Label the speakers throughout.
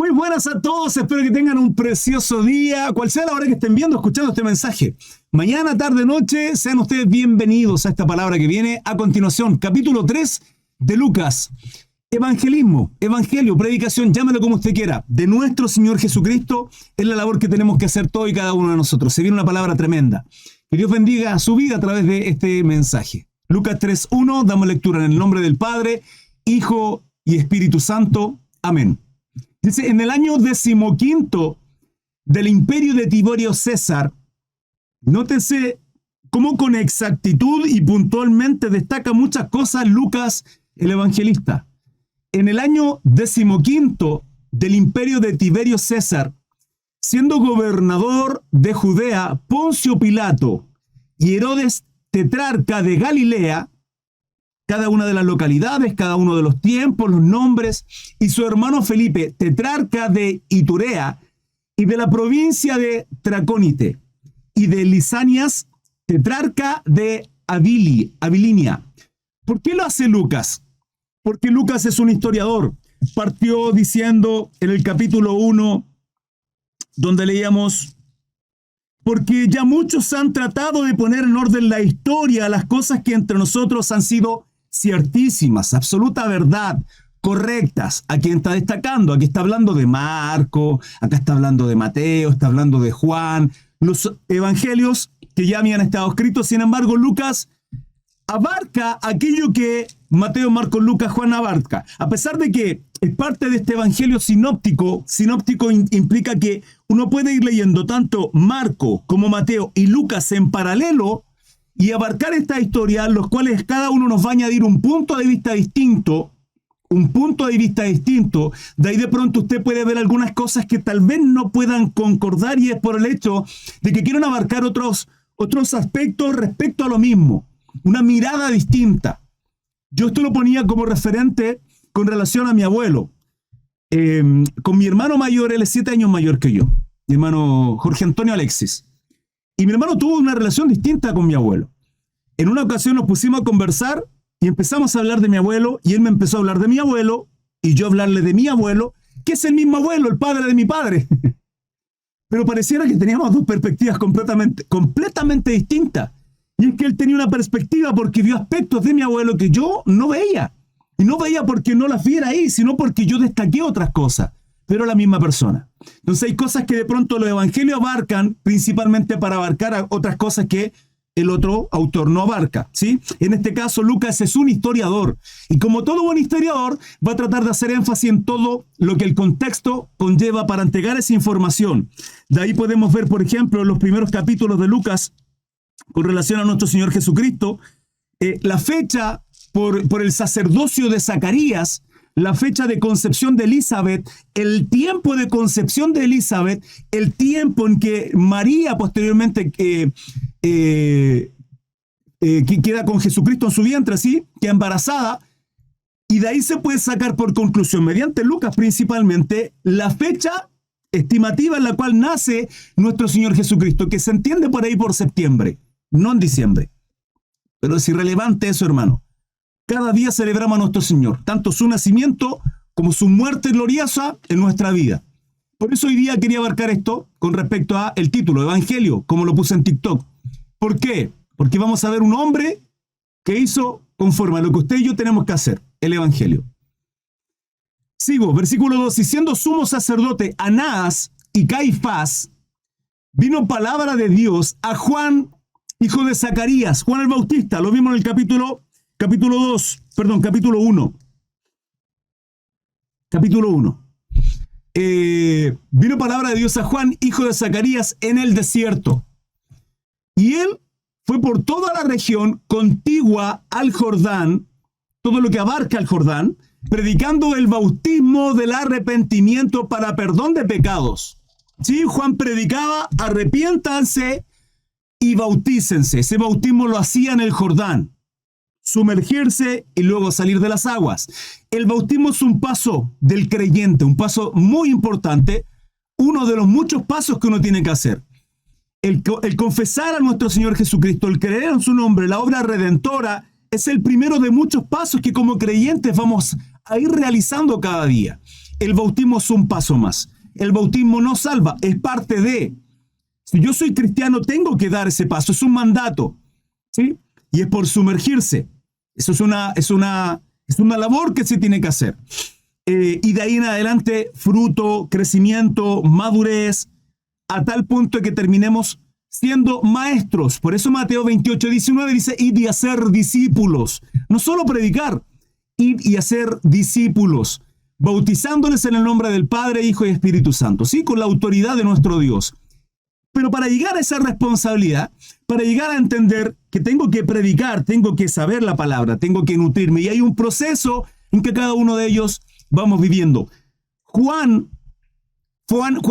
Speaker 1: Muy buenas a todos, espero que tengan un precioso día, cual sea la hora que estén viendo, escuchando este mensaje. Mañana, tarde, noche, sean ustedes bienvenidos a esta palabra que viene a continuación. Capítulo 3 de Lucas. Evangelismo, evangelio, predicación, llámelo como usted quiera, de nuestro Señor Jesucristo, es la labor que tenemos que hacer todos y cada uno de nosotros. Se viene una palabra tremenda. Que Dios bendiga su vida a través de este mensaje. Lucas 3:1, damos lectura en el nombre del Padre, Hijo y Espíritu Santo. Amén. Dice, en el año 15 del imperio de Tiberio César, nótese cómo con exactitud y puntualmente destaca muchas cosas Lucas el evangelista. En el año 15 del imperio de Tiberio César, siendo gobernador de Judea, Poncio Pilato y Herodes tetrarca de Galilea, cada una de las localidades, cada uno de los tiempos, los nombres, y su hermano Felipe, tetrarca de Iturea, y de la provincia de Tracónite, y de Lisanias, tetrarca de Abilinia. ¿Por qué lo hace Lucas? Porque Lucas es un historiador. Partió diciendo en el capítulo 1, donde leíamos, porque ya muchos han tratado de poner en orden la historia, las cosas que entre nosotros han sido ciertísimas, absoluta verdad, correctas. ¿A quién está destacando? Aquí está hablando de Marco, acá está hablando de Mateo, está hablando de Juan, los evangelios que ya habían estado escritos. Sin embargo, Lucas abarca aquello que Mateo, Marcos, Lucas, Juan abarca. A pesar de que es parte de este evangelio sinóptico implica que uno puede ir leyendo tanto Marco como Mateo y Lucas en paralelo y abarcar esta historia, los cuales cada uno nos va a añadir un punto de vista distinto. De ahí de pronto usted puede ver algunas cosas que tal vez no puedan concordar, y es por el hecho de que quieren abarcar otros aspectos respecto a lo mismo. Una mirada distinta. Yo esto lo ponía como referente con relación a mi abuelo. Con mi hermano mayor, él es 7 años mayor que yo. Mi hermano Jorge Antonio Alexis. Y mi hermano tuvo una relación distinta con mi abuelo. En una ocasión nos pusimos a conversar y empezamos a hablar de mi abuelo, y él me empezó a hablar de mi abuelo, y yo a hablarle de mi abuelo, que es el mismo abuelo, el padre de mi padre. Pero pareciera que teníamos dos perspectivas completamente distintas. Y es que él tenía una perspectiva porque vio aspectos de mi abuelo que yo no veía. Y no veía porque no las viera ahí, sino porque yo destaqué otras cosas. Pero la misma persona. Entonces hay cosas que de pronto los evangelios abarcan, principalmente para abarcar a otras cosas que el otro autor no abarca, ¿sí? En este caso, Lucas es un historiador. Y como todo buen historiador, va a tratar de hacer énfasis en todo lo que el contexto conlleva para entregar esa información. De ahí podemos ver, por ejemplo, en los primeros capítulos de Lucas, con relación a nuestro Señor Jesucristo, la fecha por el sacerdocio de Zacarías, la fecha de concepción de Elizabeth, el tiempo de concepción de Elizabeth, el tiempo en que María posteriormente queda con Jesucristo en su vientre, ¿sí? Queda embarazada, y de ahí se puede sacar por conclusión, mediante Lucas principalmente, la fecha estimativa en la cual nace nuestro Señor Jesucristo, que se entiende por ahí por septiembre, no en diciembre. Pero es irrelevante eso, hermano. Cada día celebramos a nuestro Señor, tanto su nacimiento como su muerte gloriosa en nuestra vida. Por eso hoy día quería abarcar esto con respecto a el título, Evangelio, como lo puse en TikTok. ¿Por qué? Porque vamos a ver un hombre que hizo conforme a lo que usted y yo tenemos que hacer, el Evangelio. Sigo, versículo 2. Y siendo sumo sacerdote Anás y Caifás, vino palabra de Dios a Juan, hijo de Zacarías, Juan el Bautista. Lo vimos en el capítulo 1. Capítulo 1. Vino palabra de Dios a Juan, hijo de Zacarías, en el desierto. Y él fue por toda la región contigua al Jordán, todo lo que abarca el Jordán, predicando el bautismo del arrepentimiento para perdón de pecados. Sí, Juan predicaba, arrepiéntanse y bautícense. Ese bautismo lo hacía en el Jordán. Sumergirse y luego salir de las aguas. El bautismo es un paso del creyente, un paso muy importante, uno de los muchos pasos que uno tiene que hacer. El confesar a nuestro Señor Jesucristo, el creer en su nombre, la obra redentora, es el primero de muchos pasos que como creyentes vamos a ir realizando cada día. el bautismo es un paso más. El bautismo no salva, es parte de. Si yo soy cristiano, tengo que dar ese paso, es un mandato, ¿sí? Y es por sumergirse. Eso es una labor que se tiene que hacer. Y de ahí en adelante, fruto, crecimiento, madurez, a tal punto que terminemos siendo maestros. Por eso Mateo 28:19 dice, id y hacer discípulos. No solo predicar, id y hacer discípulos, bautizándoles en el nombre del Padre, Hijo y Espíritu Santo, ¿sí? Con la autoridad de nuestro Dios. Pero para llegar a esa responsabilidad, para llegar a entender que tengo que predicar, tengo que saber la palabra, tengo que nutrirme, y hay un proceso en que cada uno de ellos vamos viviendo. Juan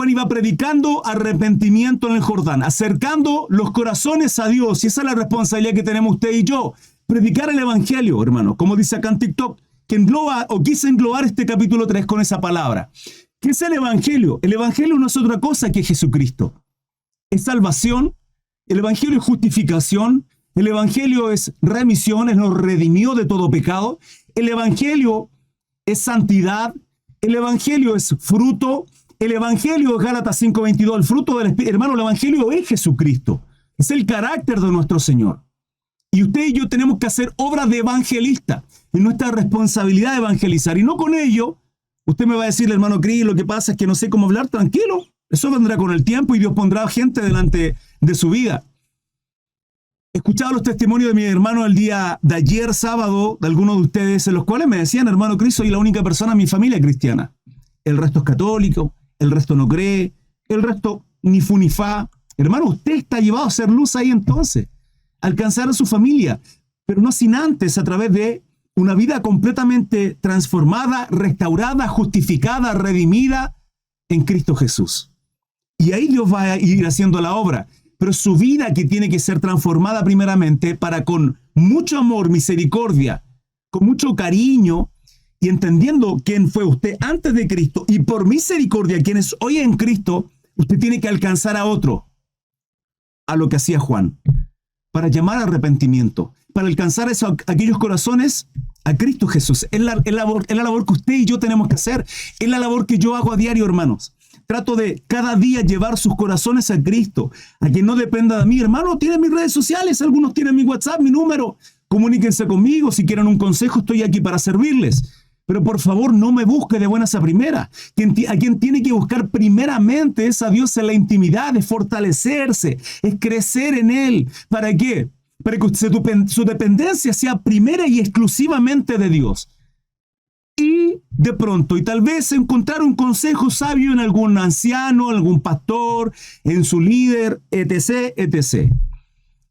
Speaker 1: iba predicando arrepentimiento en el Jordán, acercando los corazones a Dios, y esa es la responsabilidad que tenemos usted y yo. Predicar el Evangelio, hermano, como dice acá en TikTok, que engloba, o quise englobar este capítulo 3 con esa palabra. ¿Qué es el Evangelio? El Evangelio no es otra cosa que Jesucristo. Es salvación, el Evangelio es justificación, el Evangelio es remisión, nos redimió de todo pecado, el Evangelio es santidad, el Evangelio es fruto, el Evangelio es Gálatas 5:22, el fruto del Espíritu. Hermano, el Evangelio es Jesucristo, es el carácter de nuestro Señor. Y usted y yo tenemos que hacer obra de evangelista, es nuestra responsabilidad de evangelizar, y no con ello. Usted me va a decir, hermano Cris, lo que pasa es que no sé cómo hablar, tranquilo. Eso vendrá con el tiempo y Dios pondrá gente delante de su vida. He escuchado los testimonios de mi hermano el día de ayer, sábado, de algunos de ustedes, en los cuales me decían, hermano Cris, soy la única persona en mi familia cristiana. El resto es católico, el resto no cree, el resto ni fu ni fa. Hermano, usted está llevado a ser luz ahí entonces, a alcanzar a su familia, pero no sin antes, a través de una vida completamente transformada, restaurada, justificada, redimida en Cristo Jesús. Y ahí Dios va a ir haciendo la obra. Pero su vida que tiene que ser transformada primeramente para con mucho amor, misericordia, con mucho cariño y entendiendo quién fue usted antes de Cristo y por misericordia quién es hoy en Cristo, usted tiene que alcanzar a otro, a lo que hacía Juan, para llamar a arrepentimiento, para alcanzar aquellos corazones a Cristo Jesús. Es la labor que usted y yo tenemos que hacer. Es la labor que yo hago a diario, hermanos. Trato de cada día llevar sus corazones a Cristo, a quien no dependa de mí. Hermano, tienen mis redes sociales, algunos tienen mi WhatsApp, mi número. Comuníquense conmigo, si quieren un consejo, estoy aquí para servirles. Pero por favor, no me busque de buenas a primeras. A quien tiene que buscar primeramente es a Dios en la intimidad, es fortalecerse, es crecer en Él. ¿Para qué? Para que su dependencia sea primera y exclusivamente de Dios. Y de pronto, y tal vez encontrar un consejo sabio en algún anciano, en algún pastor, en su líder, etc., etc.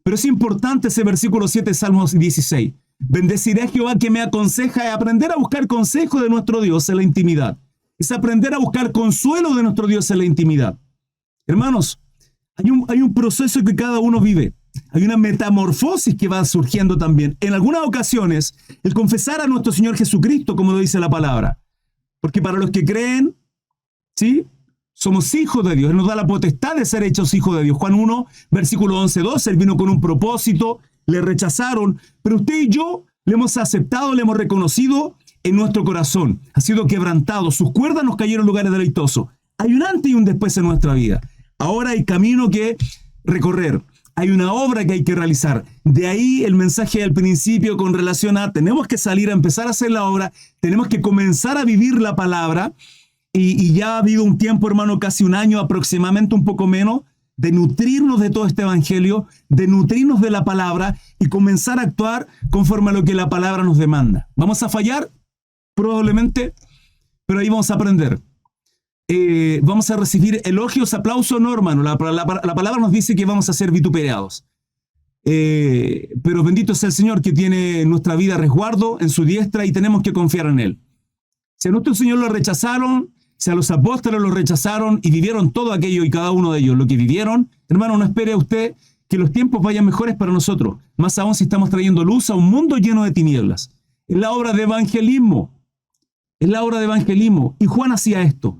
Speaker 1: Pero es importante ese versículo 7, Salmos 16. Bendeciré a Jehová que me aconseja, es aprender a buscar consejo de nuestro Dios en la intimidad. Es aprender a buscar consuelo de nuestro Dios en la intimidad. Hermanos, hay un proceso que cada uno vive. Hay una metamorfosis que va surgiendo también. En algunas ocasiones, el confesar a nuestro Señor Jesucristo, como lo dice la palabra. Porque para los que creen, ¿sí?, somos hijos de Dios. Él nos da la potestad de ser hechos hijos de Dios. Juan 1, versículo 11-12, Él vino con un propósito, le rechazaron, pero usted y yo le hemos aceptado, le hemos reconocido en nuestro corazón. Ha sido quebrantado, sus cuerdas nos cayeron en lugares deleitosos. Hay un antes y un después en nuestra vida. Ahora hay camino que recorrer. Hay una obra que hay que realizar. De ahí el mensaje al principio con relación a tenemos que salir a empezar a hacer la obra, tenemos que comenzar a vivir la palabra y ya ha habido un tiempo, hermano, casi un año aproximadamente, un poco menos, de nutrirnos de todo este evangelio, de nutrirnos de la palabra y comenzar a actuar conforme a lo que la palabra nos demanda. ¿Vamos a fallar? Probablemente, pero ahí vamos a aprender. Vamos a recibir elogios, aplausos, no, hermano. La palabra nos dice que vamos a ser vituperados. Pero bendito sea el Señor que tiene nuestra vida a resguardo en su diestra y tenemos que confiar en Él. Si a nuestro Señor lo rechazaron, si a los apóstoles lo rechazaron y vivieron todo aquello y cada uno de ellos lo que vivieron, hermano, no espere a usted que los tiempos vayan mejores para nosotros. Más aún si estamos trayendo luz a un mundo lleno de tinieblas. Es la obra de evangelismo. Es la obra de evangelismo. Y Juan hacía esto.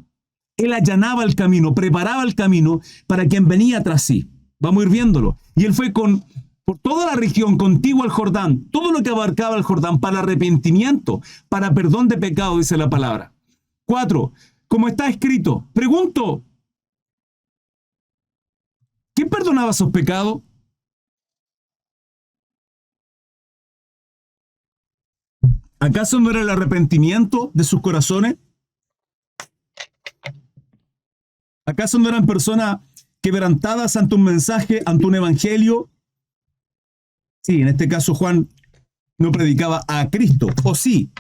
Speaker 1: Él allanaba el camino, preparaba el camino para quien venía tras sí. Vamos a ir viéndolo. Y él fue por toda la región contigua al Jordán, todo lo que abarcaba el Jordán para arrepentimiento, para perdón de pecado, dice la palabra. 4. como está escrito. Pregunto, ¿quién perdonaba sus pecados? ¿Acaso no era el arrepentimiento de sus corazones? ¿Acaso no eran personas quebrantadas ante un mensaje, ante un evangelio? Sí, en este caso Juan no predicaba a Cristo, o sí,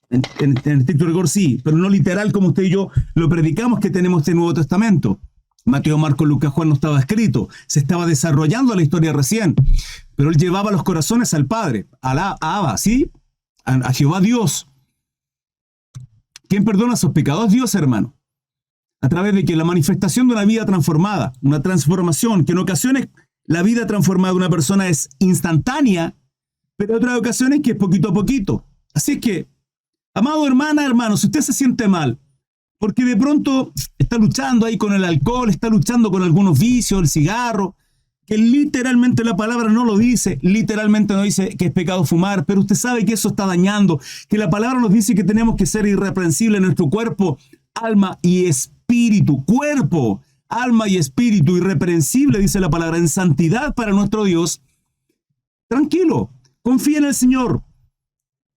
Speaker 1: en estricto rigor sí, pero no literal como usted y yo lo predicamos que tenemos este Nuevo Testamento. Mateo, Marcos, Lucas, Juan no estaba escrito, se estaba desarrollando la historia recién, pero él llevaba los corazones al Padre, a Abba, ¿sí? A Jehová Dios. ¿Quién perdona sus pecados? Dios, hermano. A través de que la manifestación de una vida transformada, una transformación, que en ocasiones la vida transformada de una persona es instantánea, pero en otras ocasiones que es poquito a poquito. Así es que, amado hermana, hermano, si usted se siente mal, porque de pronto está luchando ahí con el alcohol, está luchando con algunos vicios, el cigarro, que literalmente la palabra no lo dice, literalmente no dice que es pecado fumar, pero usted sabe que eso está dañando, que la palabra nos dice que tenemos que ser irreprensibles en nuestro cuerpo, alma y espíritu. Cuerpo, alma y espíritu, irreprensible, dice la palabra, en santidad para nuestro Dios. Tranquilo, confía en el Señor.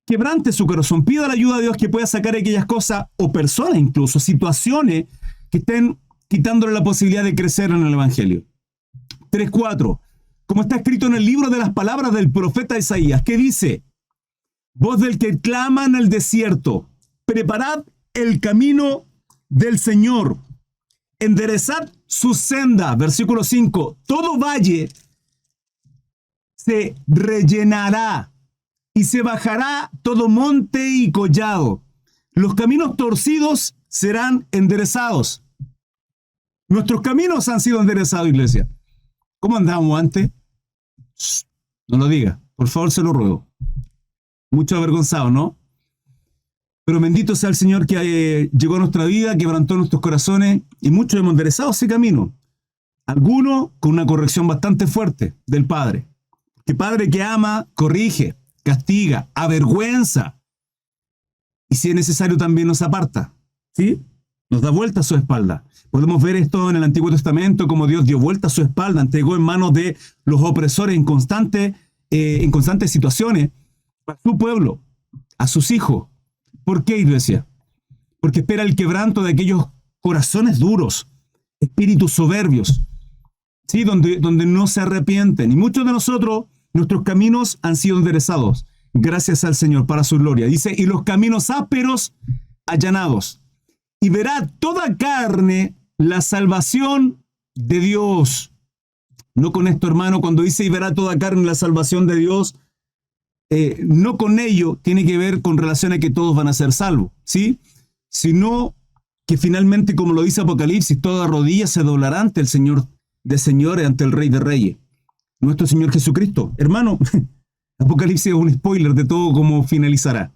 Speaker 1: Quebrante su corazón, pida la ayuda de Dios que pueda sacar aquellas cosas, o personas incluso, situaciones que estén quitándole la posibilidad de crecer en el Evangelio. 3:4. Como está escrito en el libro de las palabras del profeta Isaías, que dice: voz del que clama en el desierto, preparad el camino del Señor, enderezad su senda. Versículo 5. Todo valle se rellenará y se bajará todo monte y collado. Los caminos torcidos serán enderezados. Nuestros caminos han sido enderezados, iglesia. ¿Cómo andábamos antes? No lo diga, por favor, se lo ruego. Mucho avergonzado, ¿no? Pero bendito sea el Señor que llegó a nuestra vida, quebrantó nuestros corazones y muchos hemos enderezado ese camino. Algunos con una corrección bastante fuerte del Padre. Que Padre que ama, corrige, castiga, avergüenza. Y si es necesario también nos aparta. ¿Sí? Nos da vuelta a su espalda. Podemos ver esto en el Antiguo Testamento, como Dios dio vuelta a su espalda, entregó en manos de los opresores en constantes situaciones a su pueblo, a sus hijos. ¿Por qué, iglesia? Porque espera el quebranto de aquellos corazones duros, espíritus soberbios, ¿sí? Donde no se arrepienten. Y muchos de nosotros, nuestros caminos han sido enderezados, gracias al Señor, para su gloria. Dice, y los caminos ásperos allanados. Y verá toda carne la salvación de Dios. No con esto, hermano, cuando dice y verá toda carne la salvación de Dios, no con ello tiene que ver con relación a que todos van a ser salvos, ¿sí? Sino que finalmente, como lo dice Apocalipsis, toda rodilla se doblará ante el Señor de señores, ante el Rey de Reyes, nuestro Señor Jesucristo. Hermano, Apocalipsis es un spoiler de todo cómo finalizará.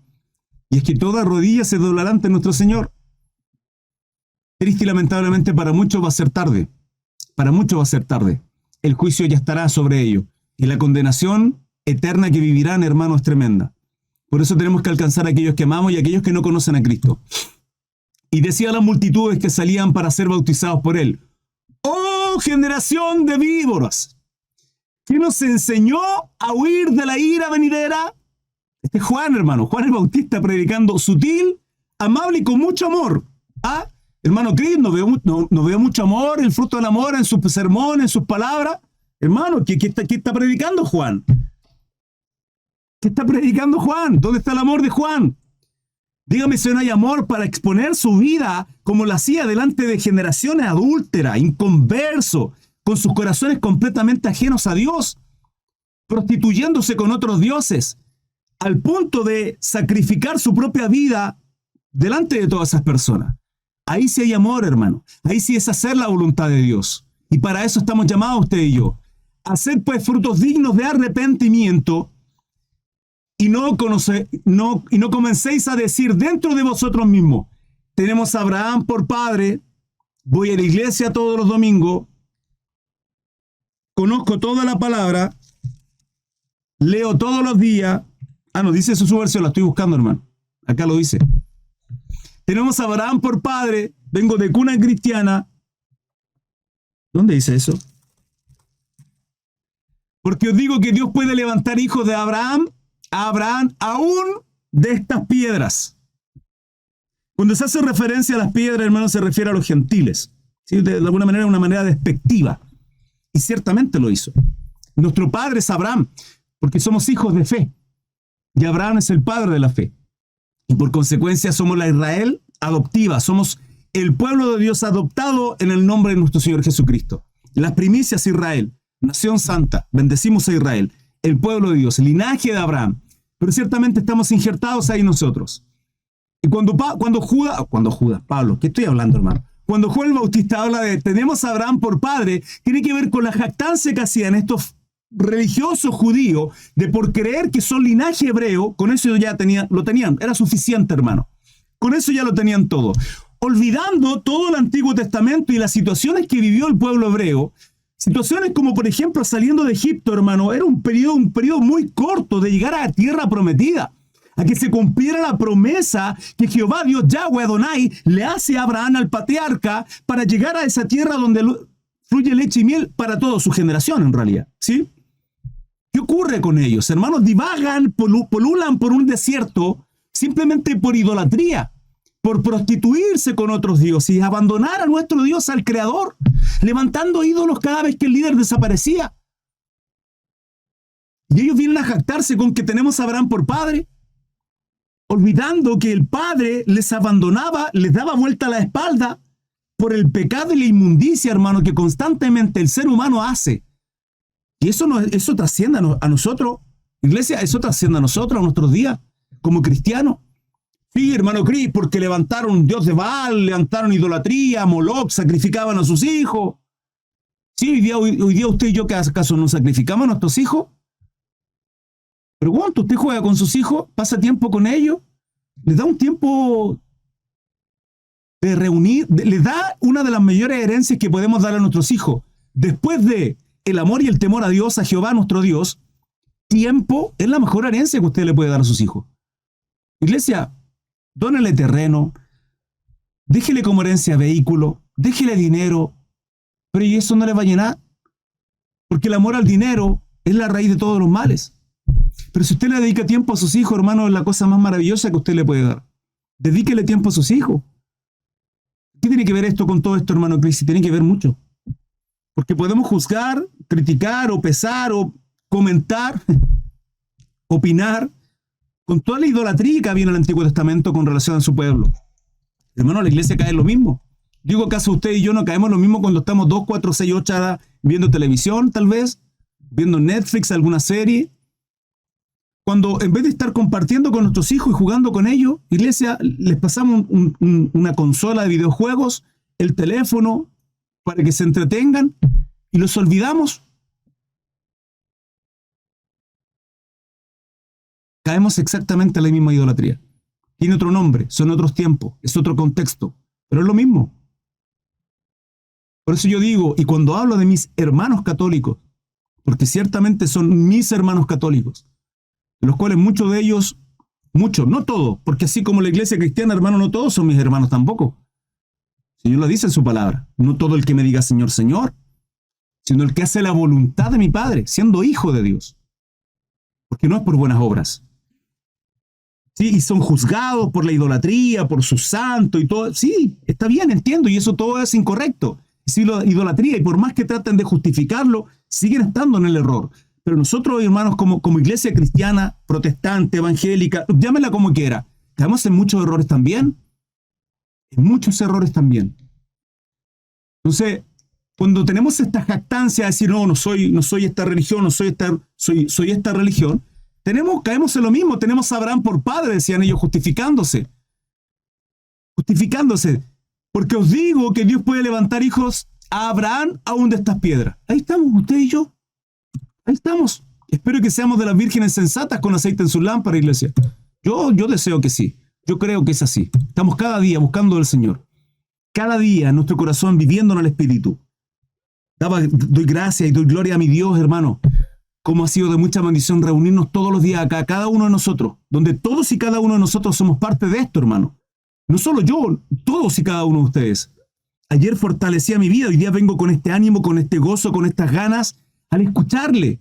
Speaker 1: Y es que toda rodilla se doblará ante nuestro Señor. Triste y lamentablemente para muchos va a ser tarde. Para muchos va a ser tarde. El juicio ya estará sobre ellos. Y la condenación eterna que vivirán, hermano, es tremenda. Por eso tenemos que alcanzar a aquellos que amamos y a aquellos que no conocen a Cristo. Y decía a las multitudes que salían para ser bautizados por Él: ¡oh, generación de víboras! ¿Quién nos enseñó a huir de la ira venidera? Este es Juan, hermano. Juan el Bautista predicando sutil, amable y con mucho amor. ¿Ah? Hermano Cris, no veo mucho amor, el fruto del amor en sus sermones, en sus palabras. Hermano, ¿qué está predicando Juan? ¿Qué está predicando Juan? ¿Dónde está el amor de Juan? Dígame si no hay amor para exponer su vida como lo hacía delante de generaciones adúlteras, inconversos, con sus corazones completamente ajenos a Dios, prostituyéndose con otros dioses, al punto de sacrificar su propia vida delante de todas esas personas. Ahí sí hay amor, hermano. Ahí sí es hacer la voluntad de Dios. Y para eso estamos llamados usted y yo. Hacer pues frutos dignos de arrepentimiento y no comencéis a decir dentro de vosotros mismos: tenemos a Abraham por padre, voy a la iglesia todos los domingos, conozco toda la palabra, leo todos los días. No dice eso su versión, la estoy buscando, hermano. Acá lo dice. Tenemos a Abraham por padre. Vengo de cuna cristiana. ¿Dónde dice eso? Porque os digo que Dios puede levantar hijos de Abraham, aún de estas piedras. Cuando se hace referencia a las piedras, hermano, se refiere a los gentiles. ¿Sí? De alguna manera, una manera despectiva. Y ciertamente lo hizo. Nuestro padre es Abraham, porque somos hijos de fe. Y Abraham es el padre de la fe. Y por consecuencia somos la Israel adoptiva. Somos el pueblo de Dios adoptado en el nombre de nuestro Señor Jesucristo. Las primicias Israel, nación santa, bendecimos a Israel, el pueblo de Dios, el linaje de Abraham. Pero ciertamente estamos injertados ahí nosotros. Y cuando Pablo, ¿qué estoy hablando, hermano? Cuando Juan el Bautista habla de tenemos a Abraham por padre, tiene que ver con la jactancia que hacían estos religiosos judíos de por creer que son linaje hebreo. Con eso ya lo tenían, era suficiente, hermano. Con eso ya lo tenían todo. Olvidando todo el Antiguo Testamento y las situaciones que vivió el pueblo hebreo, situaciones como, por ejemplo, saliendo de Egipto, hermano, era un periodo muy corto de llegar a la tierra prometida, a que se cumpliera la promesa que Jehová Dios Yahweh Adonai le hace a Abraham, al patriarca, para llegar a esa tierra donde fluye leche y miel para toda su generación, en realidad, ¿sí? ¿Qué ocurre con ellos? Hermanos, divagan, polulan por un desierto simplemente por idolatría, por prostituirse con otros dioses y abandonar a nuestro Dios, al Creador, levantando ídolos cada vez que el líder desaparecía. Y ellos vienen a jactarse con que tenemos a Abraham por padre, olvidando que el padre les abandonaba, les daba vuelta a la espalda por el pecado y la inmundicia, hermano, que constantemente el ser humano hace. Y eso trasciende a nosotros, iglesia, eso trasciende a nosotros, a nuestros días, como cristianos. Sí, hermano Cris, porque levantaron un dios de Baal, levantaron idolatría, Moloch, sacrificaban a sus hijos. Sí, hoy día usted y yo, ¿qué acaso no sacrificamos a nuestros hijos? Pregunto, ¿usted juega con sus hijos? ¿Pasa tiempo con ellos? ¿Les da un tiempo de reunir? ¿Les da una de las mayores herencias que podemos dar a nuestros hijos? Después de el amor y el temor a Dios, a Jehová nuestro Dios, tiempo es la mejor herencia que usted le puede dar a sus hijos. Iglesia, dónele terreno, déjele como herencia vehículo, déjele dinero, pero ¿y eso no le va a llenar? Porque el amor al dinero es la raíz de todos los males. Pero si usted le dedica tiempo a sus hijos, hermano, es la cosa más maravillosa que usted le puede dar. Dedíquele tiempo a sus hijos. ¿Qué tiene que ver esto con todo esto, hermano Cris? Tiene que ver mucho. Porque podemos juzgar, criticar o pesar o comentar, opinar, con toda la idolatría que había en el Antiguo Testamento con relación a su pueblo. Hermano, la iglesia cae en lo mismo. Digo, ¿acaso usted y yo no caemos en lo mismo cuando estamos 2, 4, 6, 8 horas viendo televisión, tal vez? Viendo Netflix, alguna serie. Cuando en vez de estar compartiendo con nuestros hijos y jugando con ellos, iglesia, les pasamos una consola de videojuegos, el teléfono, para que se entretengan y los olvidamos. Caemos exactamente en la misma idolatría. Tiene otro nombre, son otros tiempos, es otro contexto, pero es lo mismo. Por eso yo digo, y cuando hablo de mis hermanos católicos, porque ciertamente son mis hermanos católicos, de los cuales muchos de ellos, no todos, porque así como la iglesia cristiana, hermano, no todos son mis hermanos tampoco. El Señor lo dice en su palabra, no todo el que me diga Señor, Señor, sino el que hace la voluntad de mi Padre, siendo hijo de Dios. Porque no es por buenas obras. Sí, y son juzgados por la idolatría, por su santo y todo. Sí, está bien, entiendo, y eso todo es incorrecto. Sí, la idolatría, y por más que traten de justificarlo, siguen estando en el error. Pero nosotros, hermanos, como iglesia cristiana, protestante, evangélica, llámela como quiera, caemos en muchos errores también. En muchos errores también. Entonces, cuando tenemos esta jactancia de decir, no soy esta religión, soy esta religión, caemos en lo mismo. Tenemos a Abraham por padre, decían ellos, justificándose. Porque os digo que Dios puede levantar hijos a Abraham aún de estas piedras. Ahí estamos, usted y yo. Ahí estamos. Espero que seamos de las vírgenes sensatas con aceite en su lámpara, iglesia. Yo deseo que sí. Yo creo que es así. Estamos cada día buscando al Señor. Cada día en nuestro corazón viviendo en el Espíritu. Doy gracias y doy gloria a mi Dios, hermano. Como ha sido de mucha bendición reunirnos todos los días acá, cada uno de nosotros. Donde todos y cada uno de nosotros somos parte de esto, hermano. No solo yo, todos y cada uno de ustedes. Ayer fortalecía mi vida, hoy día vengo con este ánimo, con este gozo, con estas ganas al escucharle.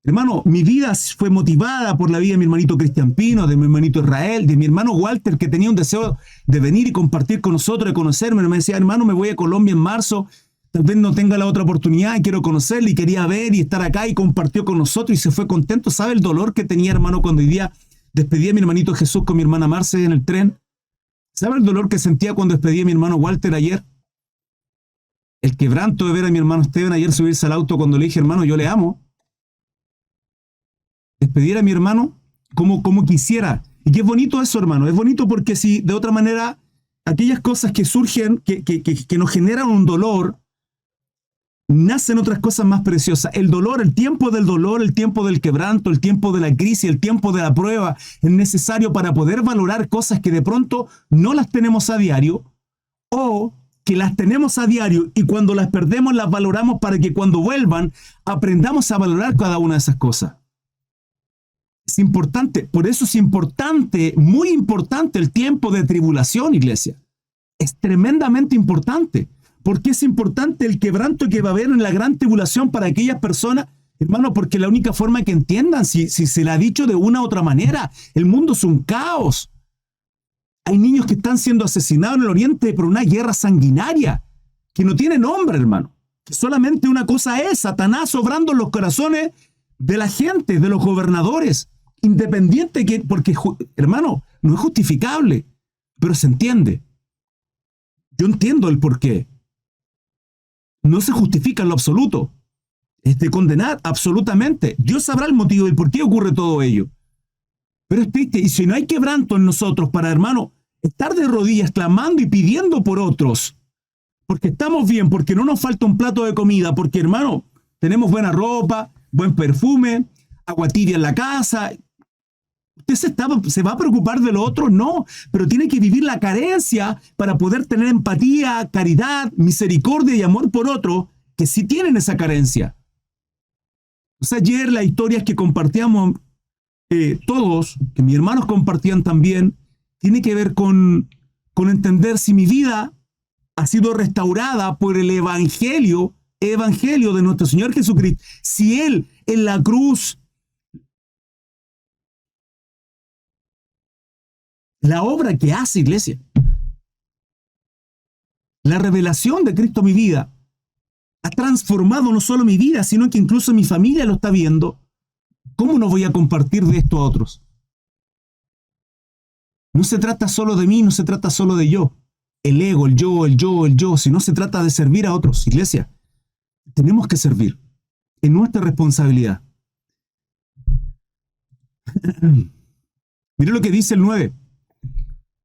Speaker 1: Hermano, mi vida fue motivada por la vida de mi hermanito Cristian Pino, de mi hermanito Israel, de mi hermano Walter, que tenía un deseo de venir y compartir con nosotros, de conocerme. Me decía, hermano, me voy a Colombia en marzo, tal vez no tenga la otra oportunidad y quiero conocerle y quería ver y estar acá, y compartió con nosotros y se fue contento. ¿Sabe el dolor que tenía, hermano, cuando hoy día despedí a mi hermanito Jesús con mi hermana Marce en el tren? ¿Sabe el dolor que sentía cuando despedí a mi hermano Walter ayer? El quebranto de ver a mi hermano Esteban ayer subirse al auto cuando le dije, hermano, yo le amo. Despedir a mi hermano como quisiera. Y qué bonito eso, hermano. Es bonito porque si de otra manera aquellas cosas que surgen, que nos generan un dolor, nacen otras cosas más preciosas. El dolor, el tiempo del dolor, el tiempo del quebranto, el tiempo de la crisis, el tiempo de la prueba, es necesario para poder valorar cosas que de pronto no las tenemos a diario, o que las tenemos a diario y cuando las perdemos las valoramos para que cuando vuelvan aprendamos a valorar cada una de esas cosas. Es importante, por eso es importante, muy importante el tiempo de tribulación, iglesia. Es tremendamente importante. ¿Por qué es importante el quebranto que va a haber en la gran tribulación para aquellas personas? Hermano, porque la única forma que entiendan, si se le ha dicho de una u otra manera, el mundo es un caos. Hay niños que están siendo asesinados en el Oriente por una guerra sanguinaria que no tiene nombre, hermano. Que solamente una cosa es Satanás obrando en los corazones de la gente, de los gobernadores. Independiente que, porque, hermano, no es justificable, pero se entiende. Yo entiendo el porqué. No se justifica en lo absoluto. Es de condenar absolutamente. Dios sabrá el motivo y por qué ocurre todo ello. Pero es triste, y si no hay quebranto en nosotros para, hermano, estar de rodillas clamando y pidiendo por otros, porque estamos bien, porque no nos falta un plato de comida, porque, hermano, tenemos buena ropa, buen perfume, agua tibia en la casa. ¿Usted se va a preocupar de lo otro? No, pero tiene que vivir la carencia para poder tener empatía, caridad, misericordia y amor por otro que sí tienen esa carencia. O sea, ayer las historias que compartíamos todos, que mis hermanos compartían también, tiene que ver con entender si mi vida ha sido restaurada por el evangelio de nuestro Señor Jesucristo. Si Él en la cruz, la obra que hace, iglesia, la revelación de Cristo en mi vida, ha transformado no solo mi vida, sino que incluso mi familia lo está viendo. ¿Cómo no voy a compartir de esto a otros? No se trata solo de mí, no se trata solo de yo. El ego, el yo, sino se trata de servir a otros. Iglesia, tenemos que servir. Es nuestra responsabilidad. Mire lo que dice el 9.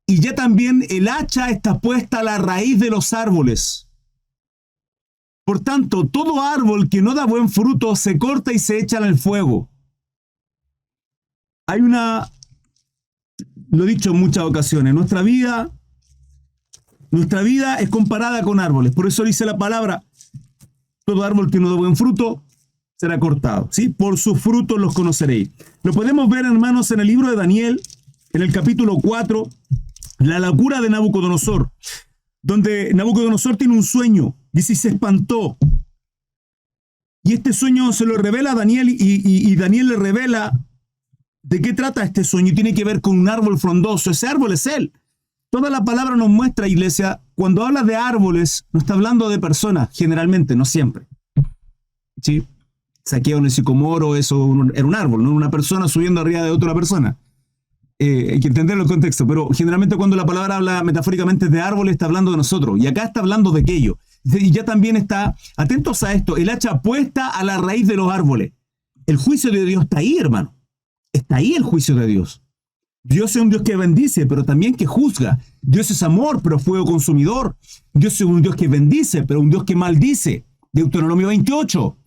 Speaker 1: Y ya también el hacha está puesta a la raíz de los árboles. Por tanto, todo árbol que no da buen fruto se corta y se echa en el fuego. Lo he dicho en muchas ocasiones, nuestra vida es comparada con árboles. Por eso dice la palabra, todo árbol que no da buen fruto será cortado. ¿Sí? Por sus frutos los conoceréis. Lo podemos ver, hermanos, en el libro de Daniel, en el capítulo 4, la locura de Nabucodonosor, donde Nabucodonosor tiene un sueño, dice, y se espantó. Y este sueño se lo revela a Daniel y Daniel le revela de qué trata este sueño y tiene que ver con un árbol frondoso. Ese árbol es él. Toda la palabra nos muestra, iglesia, cuando habla de árboles, no está hablando de personas, generalmente, no siempre. ¿Sí? Saqueo en el sicomoro, eso era un árbol, no una persona subiendo arriba de otra persona. Hay que entenderlo en el contexto, pero generalmente cuando la palabra habla metafóricamente de árboles, está hablando de nosotros, y acá está hablando de aquello. Y ya también está, atentos a esto, el hacha puesta a la raíz de los árboles. El juicio de Dios está ahí, hermano. Está ahí el juicio de Dios. Dios es un Dios que bendice, pero también que juzga. Dios es amor, pero fuego consumidor. Dios es un Dios que bendice, pero un Dios que maldice. Deuteronomio 28.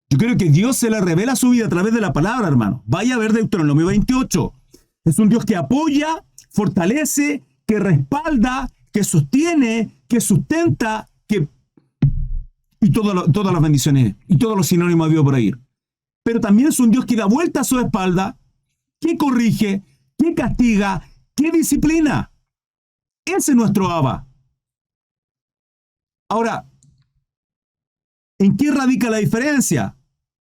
Speaker 1: Yo creo que Dios se le revela su vida a través de la palabra, hermano. Vaya a ver Deuteronomio 28. Es un Dios que apoya, fortalece, que respalda, que sostiene, que sustenta, y todas las bendiciones y todos los sinónimos de Dios por ahí. Pero también es un Dios que da vuelta a su espalda, que corrige, que castiga, que disciplina. Ese es nuestro Abba. Ahora, ¿en qué radica la diferencia?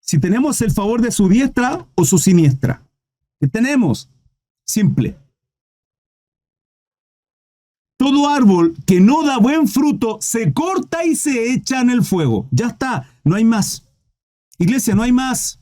Speaker 1: Si tenemos el favor de su diestra o su siniestra. ¿Qué tenemos? Simple. Todo árbol que no da buen fruto se corta y se echa en el fuego. Ya está, no hay más. Iglesia, no hay más.